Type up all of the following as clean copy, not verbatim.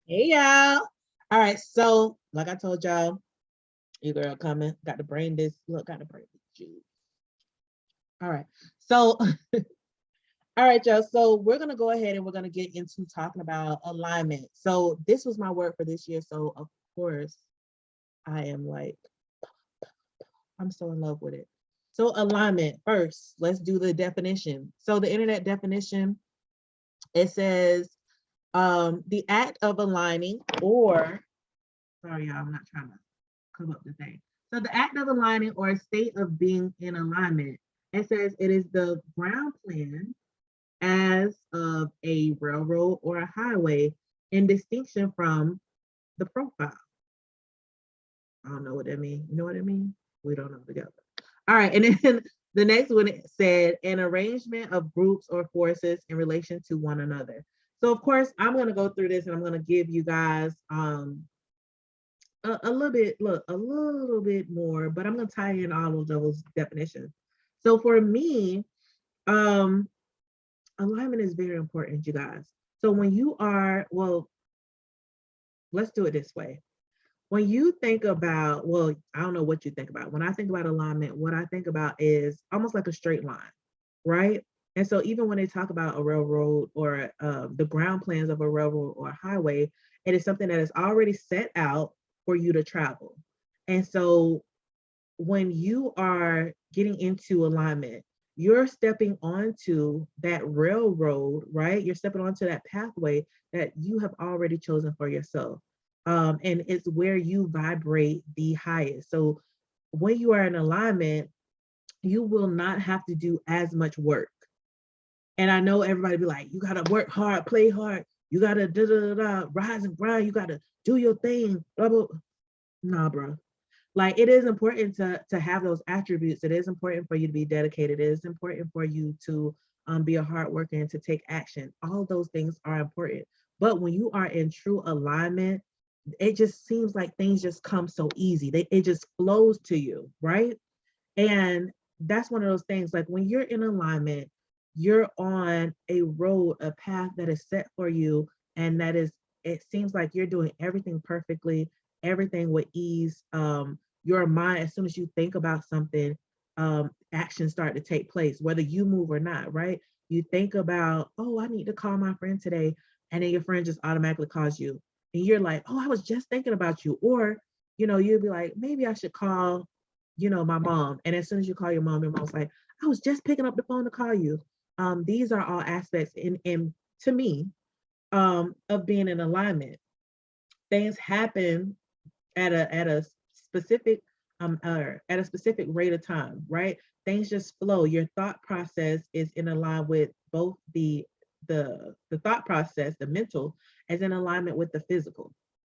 Hey y'all. All right, so like I told y'all, your girl coming, got the brain this look, got the brain this juice. All right. So all right, y'all. So we're gonna go ahead and we're gonna get into talking about alignment. So this was my word for this year. So of course I am like, I'm so in love with it. So alignment first, let's do the definition. So the internet definition, it says the act of aligning or sorry, y'all, I'm not trying to come up the thing. So the act of aligning or a state of being in alignment. It says it is the ground plan as of a railroad or a highway in distinction from the profile. I don't know what that means. You know what I mean? We don't know together. All right. And then the next one it said an arrangement of groups or forces in relation to one another. So of course I'm going to go through this and I'm going to give you guys a little bit, look, a little bit more, but I'm gonna tie in all of those definitions. So for me, um, alignment is very important, you guys. So when you are, well, let's do it this way. When you think about, well, I don't know what you think about. When I think about alignment, what I think about is almost like a straight line, right? And so even when they talk about a railroad or the ground plans of a railroad or a highway, it is something that is already set out for you to travel. And so when you are getting into alignment, you're stepping onto that railroad, right? You're stepping onto that pathway that you have already chosen for yourself. And it's where you vibrate the highest. So when you are in alignment, you will not have to do as much work. And I know everybody be like, you gotta work hard, play hard, you gotta da da da da, rise and grind, you gotta do your thing, blah blah. Nah, bro. Like it is important to have those attributes. It is important for you to be dedicated. It is important for you to be a hard worker and to take action. All those things are important. But when you are in true alignment, it just seems like things just come so easy. It just flows to you, right? And that's one of those things. Like when you're in alignment, you're on a road, a path that is set for you, and that is. It seems like you're doing everything perfectly, everything with ease. Your mind, as soon as you think about something, actions start to take place, whether you move or not, right? You think about, oh, I need to call my friend today, and then your friend just automatically calls you, and you're like, oh, I was just thinking about you, or you'll be like, maybe I should call, my mom, and as soon as you call your mom's like, I was just picking up the phone to call you. These are all aspects in to me of being in alignment. Things happen at a specific at a specific rate of time, right? Things just flow. Your thought process is in alignment with both the thought process, the mental, as in alignment with the physical,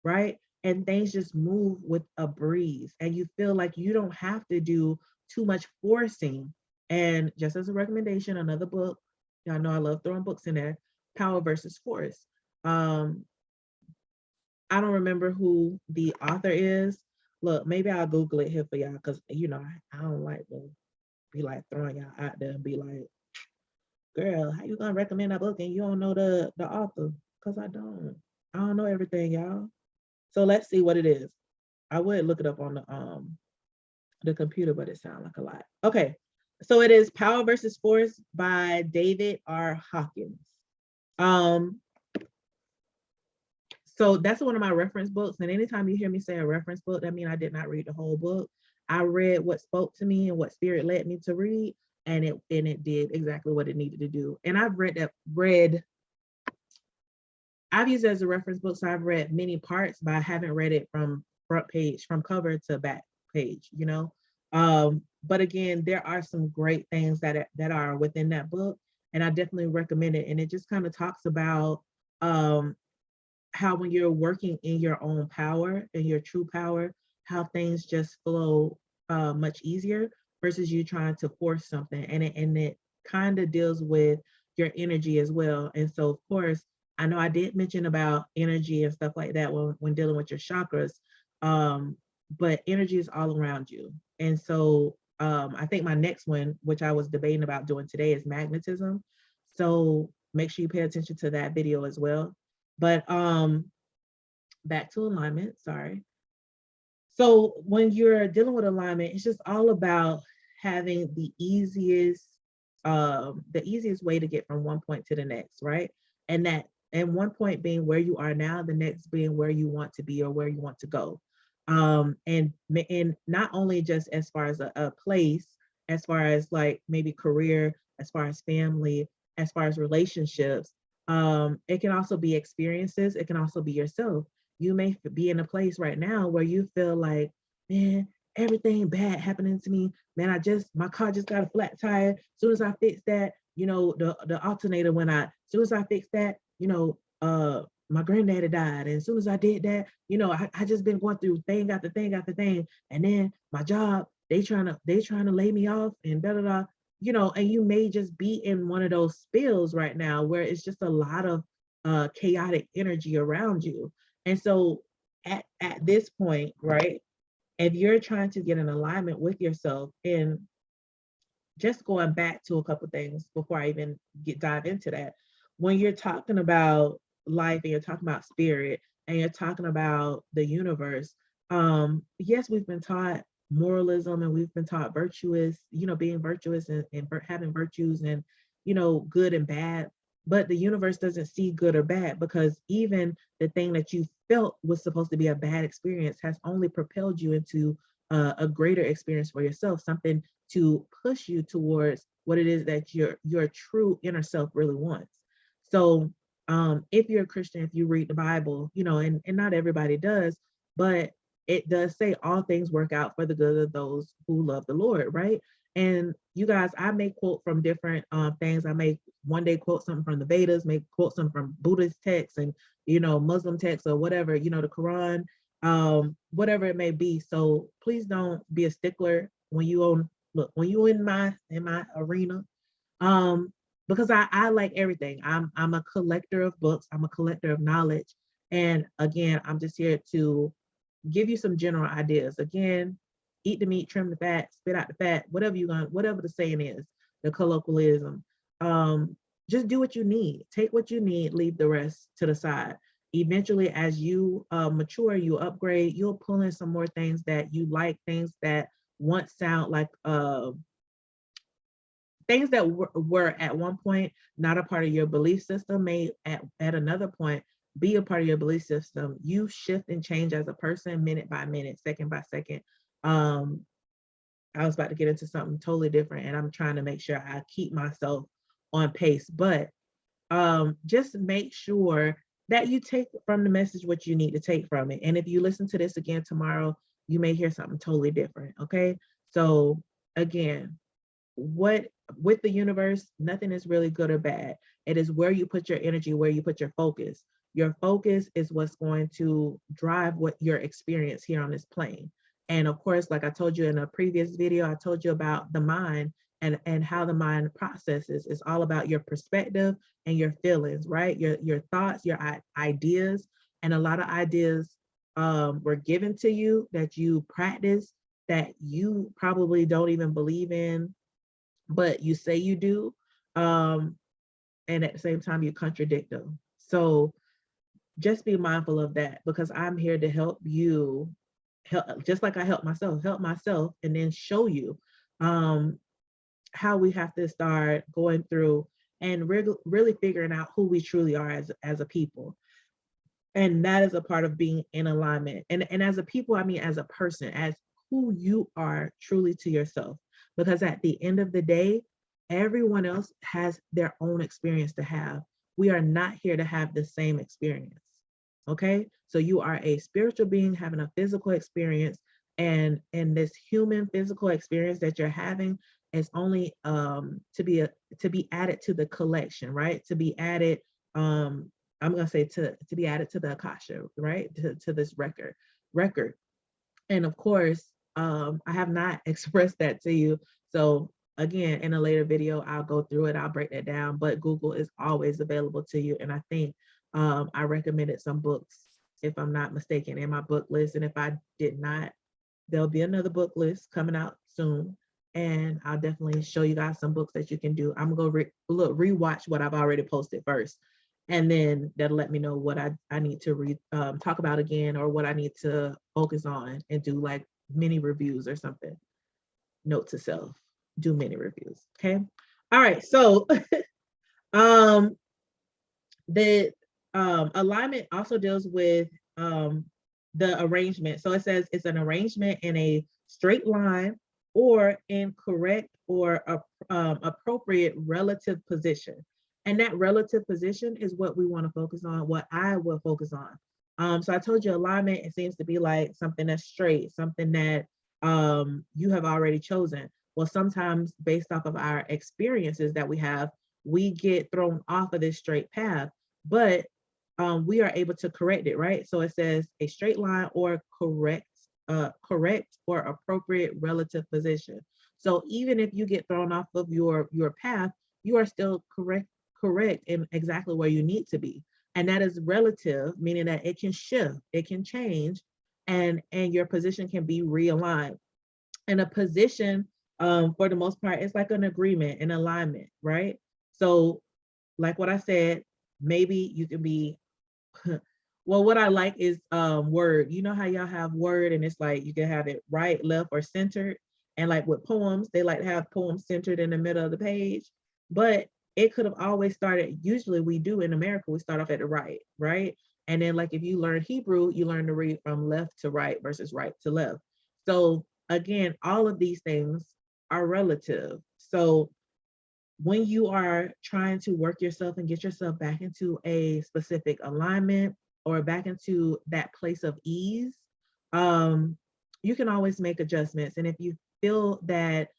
right? And things just move with a breeze, and you feel like you don't have to do too much forcing. And just as a recommendation, another book, y'all know I love throwing books in there, Power versus Force. Um, I don't remember who the author is. Look, maybe I'll Google it here for y'all because I don't like to be like throwing y'all out there and be like, girl, how you gonna recommend a book and you don't know the author? Because I don't. I don't know everything, y'all. So let's see what it is. I would look it up on the computer, but it sounds like a lot. Okay. So it is Power versus Force by David R. Hawkins. Um, So that's one of my reference books. And anytime you hear me say a reference book, that means I did not read the whole book. I read what spoke to me and what spirit led me to read, and it did exactly what it needed to do. And I've used it as a reference book, so I've read many parts, but I haven't read it from front page, from cover to back page. But again, there are some great things that are within that book, and I definitely recommend it. And it just kind of talks about um how when you're working in your own power and your true power, how things just flow much easier versus you trying to force something. And it kind of deals with your energy as well. And so of course, I know I did mention about energy and stuff like that when dealing with your chakras. But energy is all around you. And so I think my next one, which I was debating about doing today, is magnetism. So make sure you pay attention to that video as well. But back to alignment, sorry. So when you're dealing with alignment, it's just all about having the easiest way to get from one point to the next, right? And that, and one point being where you are now, the next being where you want to be or where you want to go. And not only just as far as a place, as far as like maybe career, as far as family, as far as relationships. It can also be experiences. It can also be yourself. You may be in a place right now where you feel like, man, everything bad happening to me. Man, my car just got a flat tire. As soon as I fix that, the alternator went out. As soon as I fixed that, my granddaddy died. And as soon as I did that, I just been going through thing after thing after thing. And then my job, they trying to lay me off and da da da. And you may just be in one of those spills right now where it's just a lot of chaotic energy around you. And so at this point, right, if you're trying to get in alignment with yourself, and just going back to a couple things before I even dive into that, when you're talking about life and you're talking about spirit and you're talking about the universe, yes, we've been taught moralism and we've been taught virtuous, being virtuous and having virtues and good and bad. But the universe doesn't see good or bad, because even the thing that you felt was supposed to be a bad experience has only propelled you into a greater experience for yourself, something to push you towards what it is that your true inner self really wants. So if you're a Christian, if you read the Bible, and not everybody does, but it does say all things work out for the good of those who love the Lord, right? And you guys, I may quote from different things. I may one day quote something from the Vedas, may quote something from Buddhist texts and Muslim texts or whatever, the Quran, whatever it may be. So please don't be a stickler when you in my arena, um, because I like everything. I'm a collector of books. I'm a collector of knowledge, and again, I'm just here to give you some general ideas. Again, eat the meat, trim the fat, spit out the fat, whatever the saying is, the colloquialism. Just do what you need. Take what you need, leave the rest to the side. Eventually, as you mature, you upgrade, you'll pull in some more things that you like, things that once sound like things that were at one point not a part of your belief system may at another point be a part of your belief system. You shift and change as a person, minute by minute, second by second. I was about to get into something totally different, and I'm trying to make sure I keep myself on pace, but just make sure that you take from the message what you need to take from it. And if you listen to this again tomorrow, you may hear something totally different. Okay. So again, what with the universe, nothing is really good or bad. It is where you put your energy, where you put your focus. Your focus is what's going to drive what your experience here on this plane. And of course, like I told you in a previous video, I told you about the mind and how the mind processes. It's all about your perspective and your feelings, right? Your thoughts, your ideas, and a lot of ideas were given to you that you practice, that you probably don't even believe in, but you say you do, and at the same time you contradict them. So just be mindful of that, because I'm here to help you, just like I help myself, and then show you how we have to start going through and really figuring out who we truly are as a people. And that is a part of being in alignment. And as a people, I mean as a person, as who you are truly to yourself. Because at the end of the day, everyone else has their own experience to have. We are not here to have the same experience. Okay? So you are a spiritual being having a physical experience, and this human physical experience that you're having is only to be added to the collection, right? To be added, I'm gonna say to be added to the Akasha, right? To this record. And of course, I have not expressed that to you. So again, in a later video, I'll go through it, I'll break that down, but Google is always available to you. And I think I recommended some books, if I'm not mistaken, in my book list. And if I did not, there'll be another book list coming out soon. And I'll definitely show you guys some books that you can do. I'm gonna rewatch what I've already posted first. And then that'll let me know what I need to talk about again, or what I need to focus on, and do like mini reviews or something. Note to self, do mini reviews. Okay. All right. So um the alignment also deals with the arrangement. So it says it's an arrangement in a straight line or in correct or appropriate relative position. And that relative position is what we want to focus on, what I will focus on. So I told you alignment, it seems to be like something that's straight, something that you have already chosen. Well, sometimes based off of our experiences that we have, we get thrown off of this straight path, but we are able to correct it, right? So it says a straight line or correct or appropriate relative position. So even if you get thrown off of your path, you are still correct in exactly where you need to be. And that is relative, meaning that it can shift, it can change, and your position can be realigned. And a position, for the most part, it's like an agreement, an alignment, right? So like what I said, maybe you can be well, what I like is word. You know how y'all have word and it's like you can have it right, left, or centered. And like with poems, they like to have poems centered in the middle of the page. But it could have always started, usually we do in America, we start off at the right, right? And then like if you learn Hebrew, you learn to read from left to right versus right to left. So again, all of these things are relative. So when you are trying to work yourself and get yourself back into a specific alignment or back into that place of ease, you can always make adjustments. And if you feel that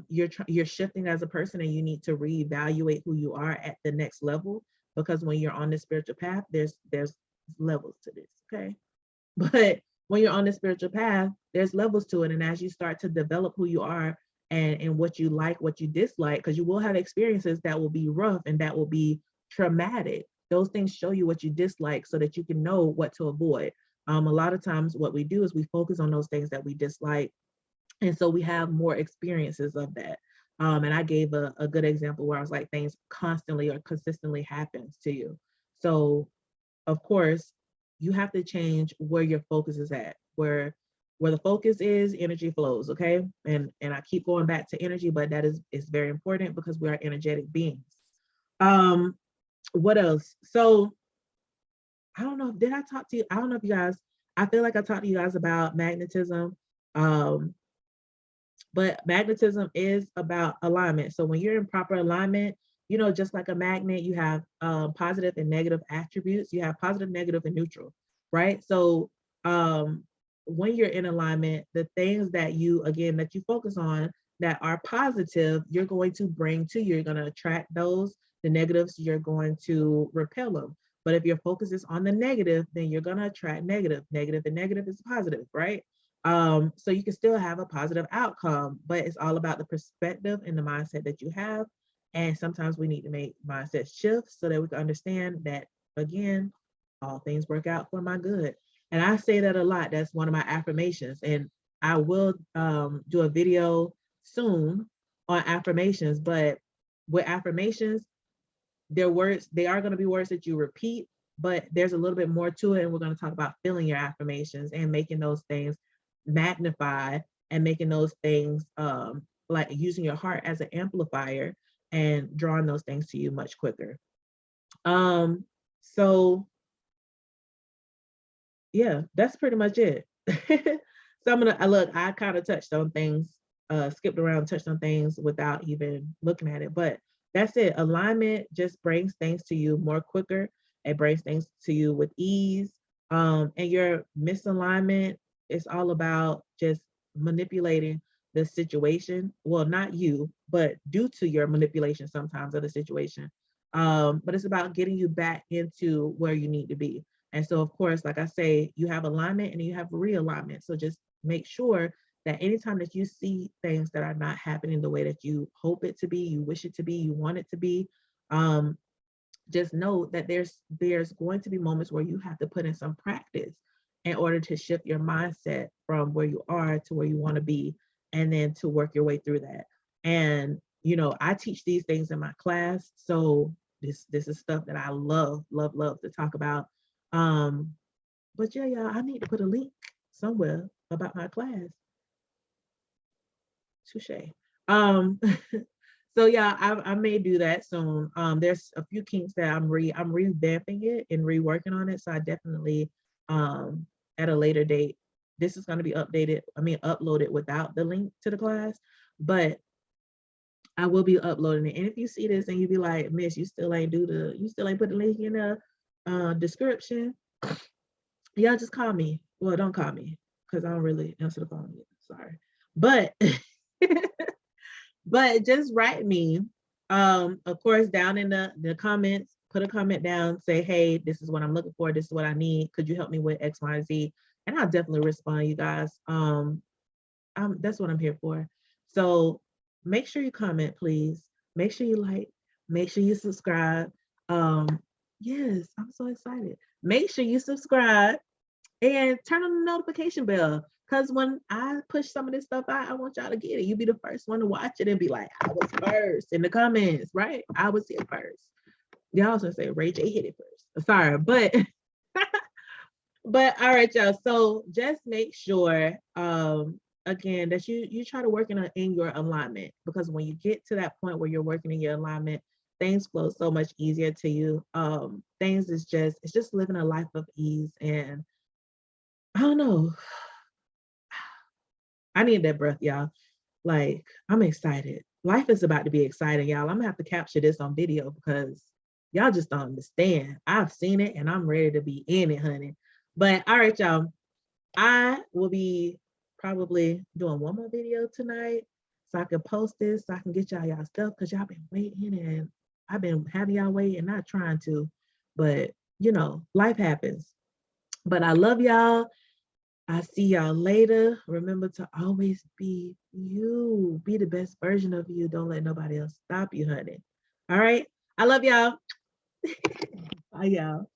you're shifting as a person and you need to reevaluate who you are at the next level, because when you're on the spiritual path, there's levels to this, okay? But when you're on the spiritual path, there's levels to it. And as you start to develop who you are and what you like, what you dislike, because you will have experiences that will be rough and that will be traumatic. Those things show you what you dislike so that you can know what to avoid. A lot of times what we do is we focus on those things that we dislike. And so we have more experiences of that. And I gave a good example where I was like, things constantly or consistently happens to you. So of course, you have to change where your focus is at. Where the focus is, energy flows, okay? And I keep going back to energy, but that is very important because we are energetic beings. Um, what else? So I don't know, did I talk to you? I don't know if you guys, I feel like I talked to you guys about magnetism. Um, but magnetism is about alignment. So when you're in proper alignment, you know, just like a magnet, you have positive and negative attributes. You have positive, negative, and neutral, right? So when you're in alignment, the things that that you focus on that are positive, you're going to bring to you. You're going to attract those. The negatives, you're going to repel them. But if your focus is on the negative, then you're going to attract negative. Negative and negative is positive, right? So you can still have a positive outcome, but it's all about the perspective and the mindset that you have. And sometimes we need to make mindset shifts so that we can understand that, again, all things work out for my good. And I say that a lot. That's one of my affirmations. And I will do a video soon on affirmations. But with affirmations, they're words, they are going to be words that you repeat, but there's a little bit more to it. And we're going to talk about feeling your affirmations and making those things magnify and making those things like using your heart as an amplifier and drawing those things to you much quicker. So yeah, that's pretty much it. So I'm gonna I kind of touched on things, skipped around, touched on things without even looking at it, but that's it. Alignment just brings things to you more quicker. It brings things to you with ease. And your misalignment is all about just manipulating the situation. Well, not you, but due to your manipulation sometimes of the situation. But it's about getting you back into where you need to be. And so, of course, like I say, you have alignment and you have realignment. So just make sure that anytime that you see things that are not happening the way that you hope it to be, you wish it to be, you want it to be, just know that there's going to be moments where you have to put in some practice in order to shift your mindset from where you are to where you want to be, and then to work your way through that. And you know, I teach these things in my class, so This is stuff that I love to talk about. But yeah, y'all, I need to put a link somewhere about my class. Touche. Um, so yeah, I may do that soon. There's a few kinks that I'm revamping it and reworking on it. So I definitely at a later date, this is going to be uploaded without the link to the class, but I will be uploading it. And if you see this and you be like, Miss, you still ain't put the link in the description, y'all just call me. Well, don't call me because I don't really answer the phone yet. Sorry. But but just write me. Of course, down in the comments, put a comment down, say, hey, this is what I'm looking for, this is what I need. Could you help me with X, Y, Z? And I'll definitely respond, you guys. That's what I'm here for. So make sure you comment, please. Make sure you like, make sure you subscribe. Yes, I'm so excited. Make sure you subscribe and turn on the notification bell. Because when I push some of this stuff out, I want y'all to get it. You be the first one to watch it and be like, I was first in the comments, right? I was here first. Y'all was gonna say Ray J hit it first. Sorry, but but all right, y'all. So just make sure again that you try to work in your alignment, because when you get to that point where you're working in your alignment, things flow so much easier to you. Things is just it's just living a life of ease. And I don't know. I need that breath, y'all. Like, I'm excited. Life is about to be exciting, y'all. I'm gonna have to capture this on video because y'all just don't understand. I've seen it and I'm ready to be in it, honey. But all right, y'all. I will be probably doing one more video tonight so I can post this, so I can get y'all stuff, because y'all been waiting and I've been having y'all wait and not trying to, but life happens. But I love y'all. I see y'all later. Remember to always be you. Be the best version of you. Don't let nobody else stop you, honey. All right. I love y'all. Bye, y'all.